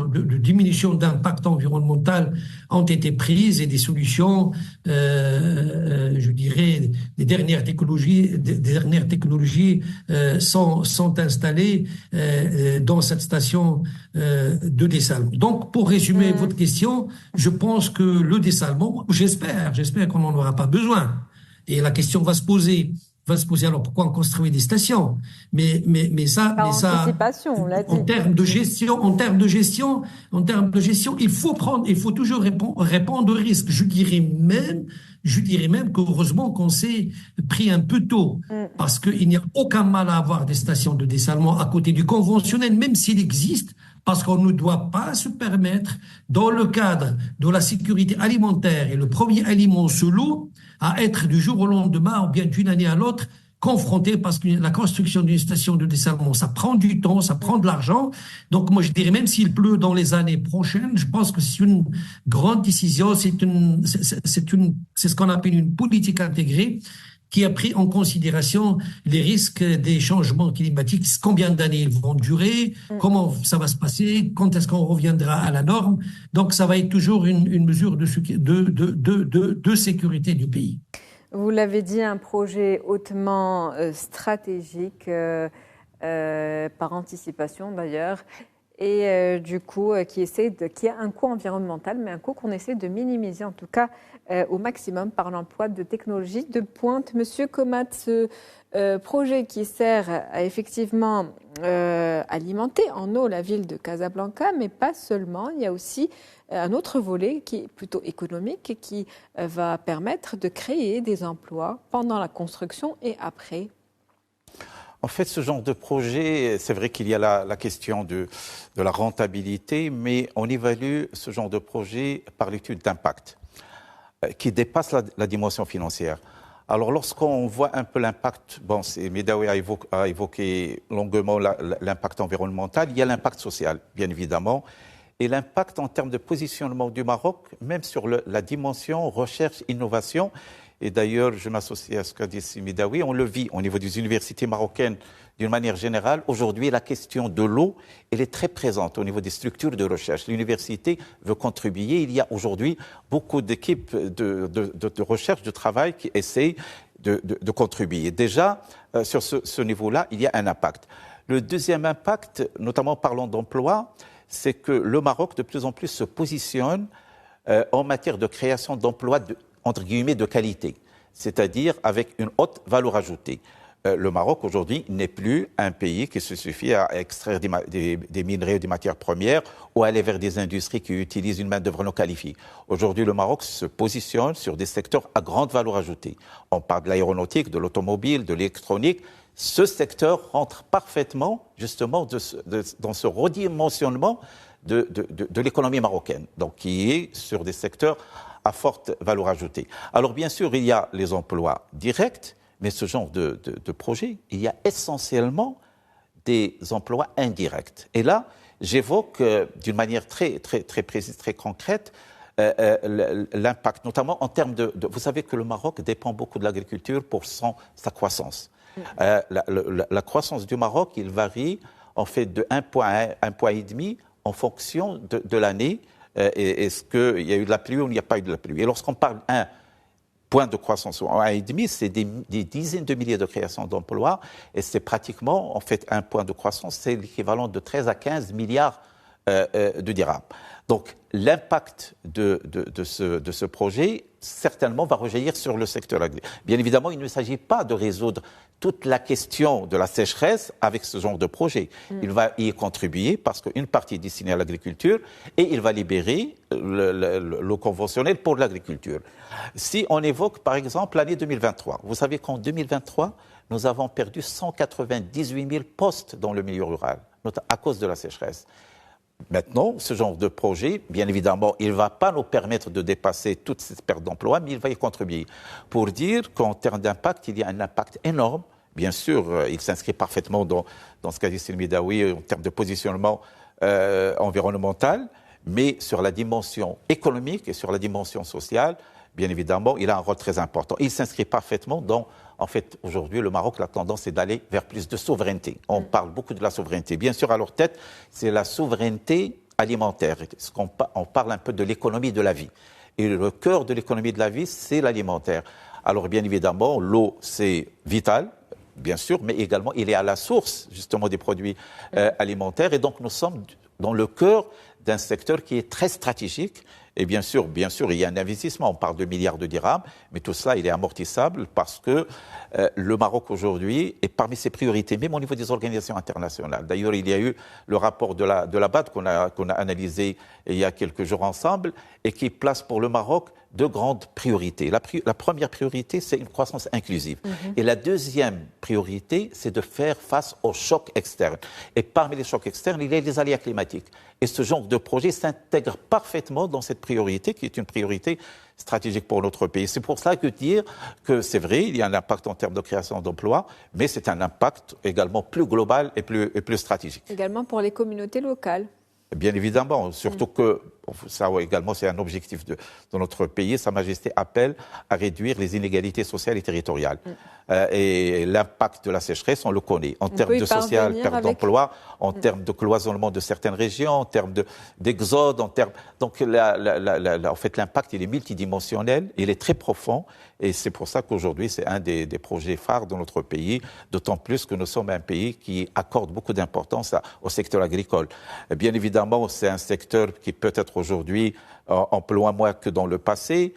de diminution d'impact environnemental ont été prises et des solutions, je dirais, des dernières technologies sont installées dans cette station de dessalement. Donc, pour résumer votre question, je pense que le dessalement, j'espère qu'on n'en aura pas besoin. Et la question va se poser alors pourquoi on construit des stations? Mais ça, anticipation, on l'a dit. en termes de gestion, il faut toujours répondre aux risques. Je dirais même qu'heureusement qu'on s'est pris un peu tôt, parce qu'il n'y a aucun mal à avoir des stations de dessalement à côté du conventionnel, même s'il existe, parce qu'on ne doit pas se permettre, dans le cadre de la sécurité alimentaire, et le premier aliment, c'est l'eau, à être du jour au lendemain, ou bien d'une année à l'autre, confronté, parce que la construction d'une station de dessalement, ça prend du temps, ça prend de l'argent. Donc, moi, je dirais, même s'il pleut dans les années prochaines, je pense que c'est une grande décision, c'est ce qu'on appelle une politique intégrée, qui a pris en considération les risques des changements climatiques, combien d'années ils vont durer, comment ça va se passer, quand est-ce qu'on reviendra à la norme. Donc, ça va être toujours une mesure de sécurité du pays. Vous l'avez dit, un projet hautement stratégique, par anticipation d'ailleurs, et du coup qui a un coût environnemental, mais un coût qu'on essaie de minimiser en tout cas au maximum par l'emploi de technologies de pointe. Monsieur Komat, ce projet qui sert à effectivement alimenter en eau la ville de Casablanca, mais pas seulement, il y a aussi un autre volet qui est plutôt économique et qui va permettre de créer des emplois pendant la construction et après. En fait, ce genre de projet, c'est vrai qu'il y a la question de la rentabilité, mais on évalue ce genre de projet par l'étude d'impact, qui dépasse la dimension financière. Alors, lorsqu'on voit un peu l'impact, bon, Medawi a évoqué longuement l'impact environnemental, il y a l'impact social, bien évidemment, et l'impact en termes de positionnement du Maroc, même sur la dimension recherche, innovation. Et d'ailleurs, je m'associe à ce qu'a dit Medawi, on le vit au niveau des universités marocaines d'une manière générale. Aujourd'hui, la question de l'eau, elle est très présente au niveau des structures de recherche. L'université veut contribuer. Il y a aujourd'hui beaucoup d'équipes de recherche, de travail qui essayent de contribuer. Déjà, sur ce niveau-là, il y a un impact. Le deuxième impact, notamment parlant d'emploi, c'est que le Maroc, de plus en plus, se positionne en matière de création d'emplois entre guillemets, de qualité, c'est-à-dire avec une haute valeur ajoutée. Le Maroc, aujourd'hui, n'est plus un pays qui se suffit à extraire des minerais ou des matières premières ou à aller vers des industries qui utilisent une main-d'œuvre non qualifiée. Aujourd'hui, le Maroc se positionne sur des secteurs à grande valeur ajoutée. On parle de l'aéronautique, de l'automobile, de l'électronique. Ce secteur rentre parfaitement, justement, dans ce redimensionnement de l'économie marocaine, donc qui est sur des secteurs à forte valeur ajoutée. Alors bien sûr, il y a les emplois directs, mais ce genre de projet, il y a essentiellement des emplois indirects. Et là, j'évoque d'une manière très précise, très concrète, l'impact, notamment en termes vous savez que le Maroc dépend beaucoup de l'agriculture pour sa croissance. La croissance du Maroc, il varie en fait de 1,5 point en fonction de l'année. Est-ce qu'il y a eu de la pluie ou il n'y a pas eu de la pluie? Et lorsqu'on parle d'un point de croissance ou 1,5, c'est des dizaines de milliers de créations d'emplois et c'est pratiquement, en fait, un point de croissance, c'est l'équivalent de 13 à 15 milliards de dirhams. Donc, l'impact de ce projet, certainement, va rejaillir sur le secteur agricole. Bien évidemment, il ne s'agit pas de résoudre toute la question de la sécheresse avec ce genre de projet. Il va y contribuer parce qu'une partie est destinée à l'agriculture et il va libérer l'eau conventionnelle pour l'agriculture. Si on évoque, par exemple, l'année 2023, vous savez qu'en 2023, nous avons perdu 198 000 postes dans le milieu rural à cause de la sécheresse. Maintenant, ce genre de projet, bien évidemment, il ne va pas nous permettre de dépasser toute cette perte d'emploi, mais il va y contribuer. Pour dire qu'en termes d'impact, il y a un impact énorme. Bien sûr, il s'inscrit parfaitement dans ce qu'a dit Sylvie Daoui en termes de positionnement environnemental, mais sur la dimension économique et sur la dimension sociale, bien évidemment, il a un rôle très important. Il s'inscrit parfaitement dans, en fait, aujourd'hui, le Maroc, la tendance est d'aller vers plus de souveraineté. On parle beaucoup de la souveraineté. Bien sûr, à leur tête, c'est la souveraineté alimentaire. On parle un peu de l'économie de la vie. Et le cœur de l'économie de la vie, c'est l'alimentaire. Alors, bien évidemment, l'eau, c'est vital, bien sûr, mais également, il est à la source, justement, des produits alimentaires. Et donc, nous sommes dans le cœur d'un secteur qui est très stratégique. Et bien sûr, il y a un investissement. On parle de milliards de dirhams, mais tout cela, il est amortissable parce que le Maroc aujourd'hui est parmi ses priorités, même au niveau des organisations internationales. D'ailleurs, il y a eu le rapport de la BAD qu'on a analysé il y a quelques jours ensemble et qui place pour le Maroc deux grandes priorités. La première priorité, c'est une croissance inclusive. Et la deuxième priorité, c'est de faire face aux chocs externes. Et parmi les chocs externes, il y a les aléas climatiques. Et ce genre de projet s'intègre parfaitement dans cette priorité, qui est une priorité stratégique pour notre pays. C'est pour cela que dire que c'est vrai, il y a un impact en termes de création d'emplois, mais c'est un impact également plus global et plus stratégique. Également pour les communautés locales. Bien évidemment, surtout que ça également c'est un objectif de notre pays, Sa Majesté appelle à réduire les inégalités sociales et territoriales. Et l'impact de la sécheresse, on le connaît, en termes de social, perte d'emploi, en termes de cloisonnement de certaines régions, en termes d'exode, donc en fait l'impact il est multidimensionnel, il est très profond, et c'est pour ça qu'aujourd'hui c'est un des projets phares de notre pays, d'autant plus que nous sommes un pays qui accorde beaucoup d'importance au secteur agricole. Bien évidemment, c'est un secteur qui peut-être aujourd'hui emploie moins que dans le passé,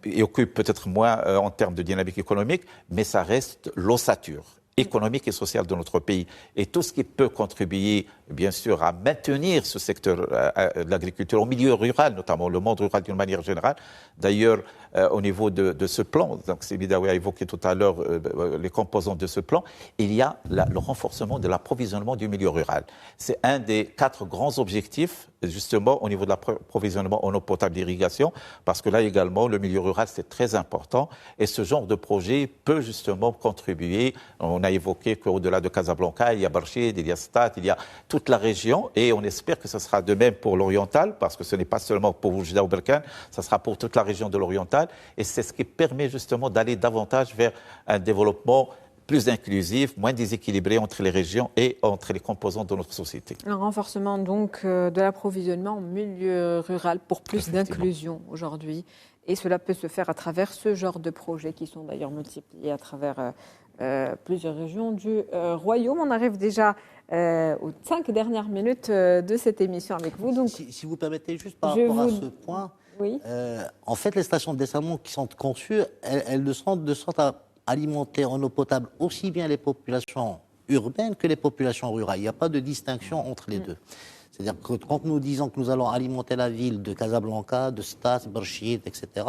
et occupe peut-être moins en termes de dynamique économique, mais ça reste l'ossature économique et sociale de notre pays. Et tout ce qui peut contribuer, bien sûr, à maintenir ce secteur de l'agriculture au milieu rural, notamment le monde rural d'une manière générale. D'ailleurs, au niveau de ce plan, donc Semidawi a évoqué tout à l'heure les composants de ce plan, il y a le renforcement de l'approvisionnement du milieu rural. C'est un des 4 grands objectifs, justement, au niveau de l'approvisionnement en eau potable d'irrigation, parce que là également, le milieu rural, c'est très important, et ce genre de projet peut justement contribuer. On a évoqué qu'au-delà de Casablanca, il y a Barchid, il y a Stade, il y a toute la région, et on espère que ce sera de même pour l'oriental, parce que ce n'est pas seulement pour Oujda ou Berkane, ça sera pour toute la région de l'oriental, et c'est ce qui permet justement d'aller davantage vers un développement plus inclusif, moins déséquilibré entre les régions et entre les composants de notre société. Un renforcement donc de l'approvisionnement en milieu rural pour plus d'inclusion aujourd'hui, et cela peut se faire à travers ce genre de projets qui sont d'ailleurs multipliés à travers plusieurs régions du royaume. On arrive déjà aux 5 dernières minutes de cette émission avec vous. Donc, si vous permettez, juste par rapport à ce point, oui. En fait, les stations de dessalement qui sont conçues, elles de sorte à alimenter en eau potable aussi bien les populations urbaines que les populations rurales. Il n'y a pas de distinction entre les deux. C'est-à-dire que quand nous disons que nous allons alimenter la ville de Casablanca, de Stas, Barchid, etc.,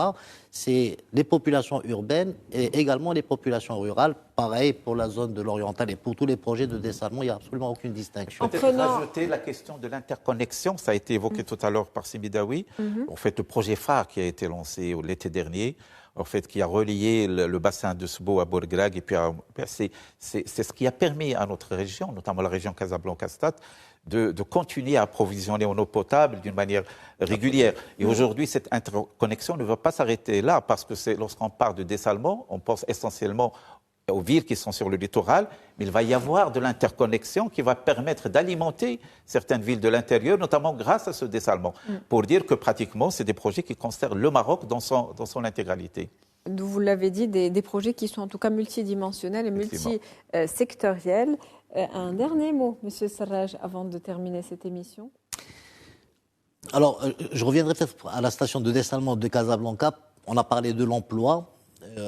c'est les populations urbaines et également les populations rurales. Pareil pour la zone de l'oriental et pour tous les projets de dessalement, il n'y a absolument aucune distinction. Peut-être rajouter la question de l'interconnexion, ça a été évoqué tout à l'heure par Semidawi. En fait, le projet phare qui a été lancé l'été dernier, en fait, qui a relié le bassin de Sbo à Bourgrag, et puis c'est ce qui a permis à notre région, notamment la région Casablanca-Stade, de continuer à approvisionner en eau potable d'une manière régulière. Et aujourd'hui, cette interconnexion ne va pas s'arrêter là, parce que lorsqu'on parle de dessalement, on pense essentiellement aux villes qui sont sur le littoral, mais il va y avoir de l'interconnexion qui va permettre d'alimenter certaines villes de l'intérieur, notamment grâce à ce dessalement. Pour dire que pratiquement, c'est des projets qui concernent le Maroc dans son intégralité. Vous l'avez dit, des projets qui sont en tout cas multidimensionnels et multisectoriels. Un dernier mot, Monsieur Sarraj, avant de terminer cette émission. Alors, je reviendrai peut-être à la station de dessalement de Casablanca. On a parlé de l'emploi.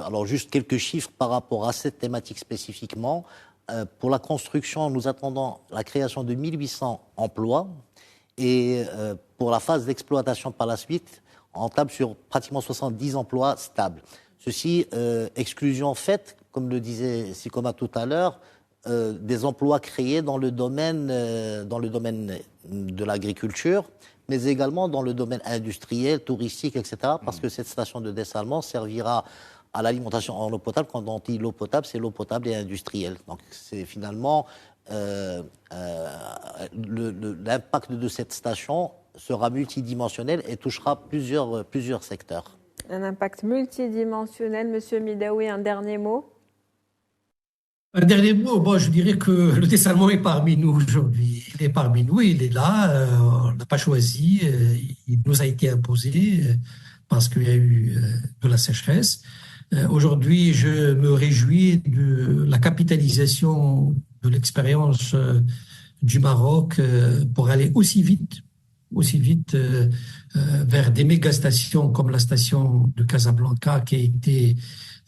Alors, juste quelques chiffres par rapport à cette thématique spécifiquement. Pour la construction, nous attendons la création de 1800 emplois. Et pour la phase d'exploitation par la suite, on table sur pratiquement 70 emplois stables. Ceci, exclusion faite, comme le disait Sikoma tout à l'heure, des emplois créés dans le domaine de l'agriculture, mais également dans le domaine industriel, touristique, etc. Parce que cette station de dessalement servira à l'alimentation en eau potable. Quand on dit l'eau potable, c'est l'eau potable et industrielle. Donc c'est finalement l'impact de cette station sera multidimensionnel et touchera plusieurs secteurs. Un impact multidimensionnel. Monsieur Midaoui, un dernier mot? Un dernier mot, bon, je dirais que le dessalement est parmi nous aujourd'hui. Il est parmi nous, il est là, on n'a pas choisi, il nous a été imposé parce qu'il y a eu de la sécheresse. Aujourd'hui, je me réjouis de la capitalisation de l'expérience du Maroc pour aller aussi vite vers des méga-stations comme la station de Casablanca qui a été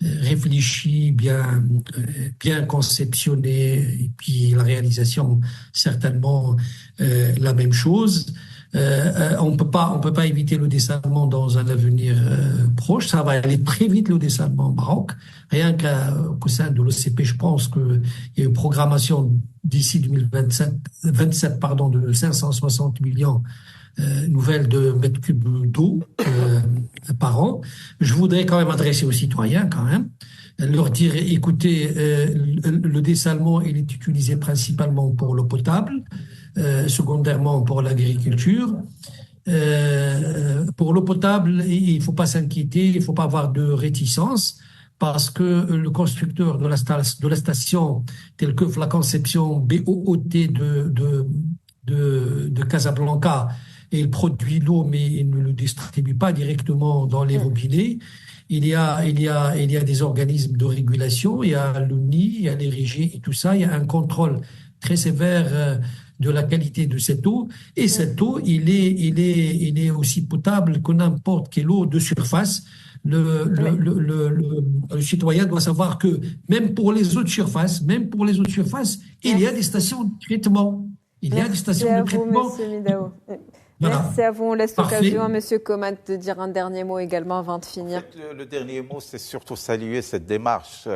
réfléchie, bien conceptionnée, et puis la réalisation certainement la même chose. On peut pas éviter le dessalement dans un avenir proche. Ça va aller très vite, le dessalement au Maroc. Rien qu'au sein de l'OCP, je pense qu'il y a une programmation d'ici 2027 de 560 millions nouvelles de mètres cubes d'eau par an. Je voudrais quand même adresser aux citoyens, leur dire, écoutez, le dessalement, il est utilisé principalement pour l'eau potable, secondairement pour l'agriculture. Pour l'eau potable, il ne faut pas s'inquiéter, il ne faut pas avoir de réticence, parce que le constructeur de la station, tel que la conception BOOT de Casablanca, il produit l'eau, mais il ne le distribue pas directement dans les robinets. Il y a des organismes de régulation, il y a l'ONI, il y a les régies et tout ça. Il y a un contrôle très sévère de la qualité de cette eau. Et cette eau, il est aussi potable que n'importe quelle eau de surface. Le citoyen doit savoir que même pour les eaux de surface, il y a des stations de traitement. Merci à vous, Monsieur Midao. Voilà. Merci à vous. On laisse Parfait. l'occasion à Monsieur Coman de dire un dernier mot également avant de finir. En fait, le dernier mot, c'est surtout saluer cette démarche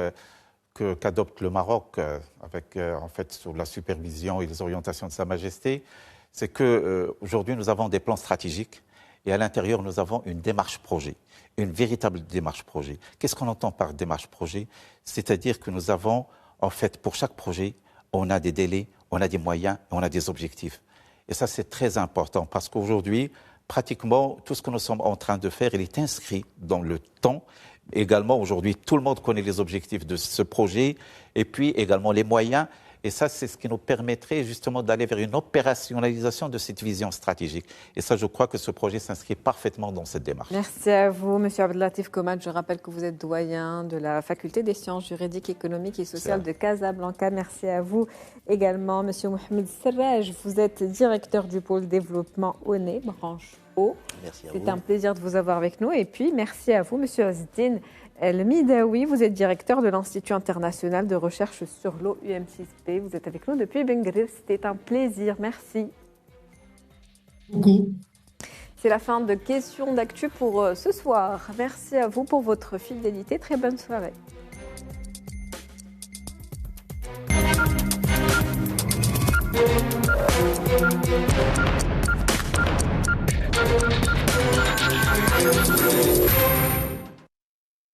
qu'adopte le Maroc avec, en fait, sous la supervision et les orientations de Sa Majesté. C'est qu'aujourd'hui, nous avons des plans stratégiques et à l'intérieur, nous avons une démarche projet, une véritable démarche projet. Qu'est-ce qu'on entend par démarche projet? C'est-à-dire que nous avons, en fait, pour chaque projet, on a des délais, on a des moyens, on a des objectifs. Et ça, c'est très important parce qu'aujourd'hui, pratiquement, tout ce que nous sommes en train de faire, il est inscrit dans le temps. Également, aujourd'hui, tout le monde connaît les objectifs de ce projet et puis également les moyens. Et ça, c'est ce qui nous permettrait justement d'aller vers une opérationnalisation de cette vision stratégique. Et ça, je crois que ce projet s'inscrit parfaitement dans cette démarche. Merci à vous, Monsieur Abdellatif Coman. Je rappelle que vous êtes doyen de la Faculté des sciences juridiques, économiques et sociales de Casablanca. Merci à vous également, Monsieur Mohamed Serraj. Vous êtes directeur du pôle développement ONE, branche eau. Merci à vous. C'est un plaisir de vous avoir avec nous. Et puis, merci à vous, Monsieur Azdine El Midaoui. Vous êtes directeur de l'Institut international de recherche sur l'eau UM6P. Vous êtes avec nous depuis Bengurir. C'était un plaisir. Merci. Beaucoup. C'est la fin de questions d'actu pour ce soir. Merci à vous pour votre fidélité. Très bonne soirée.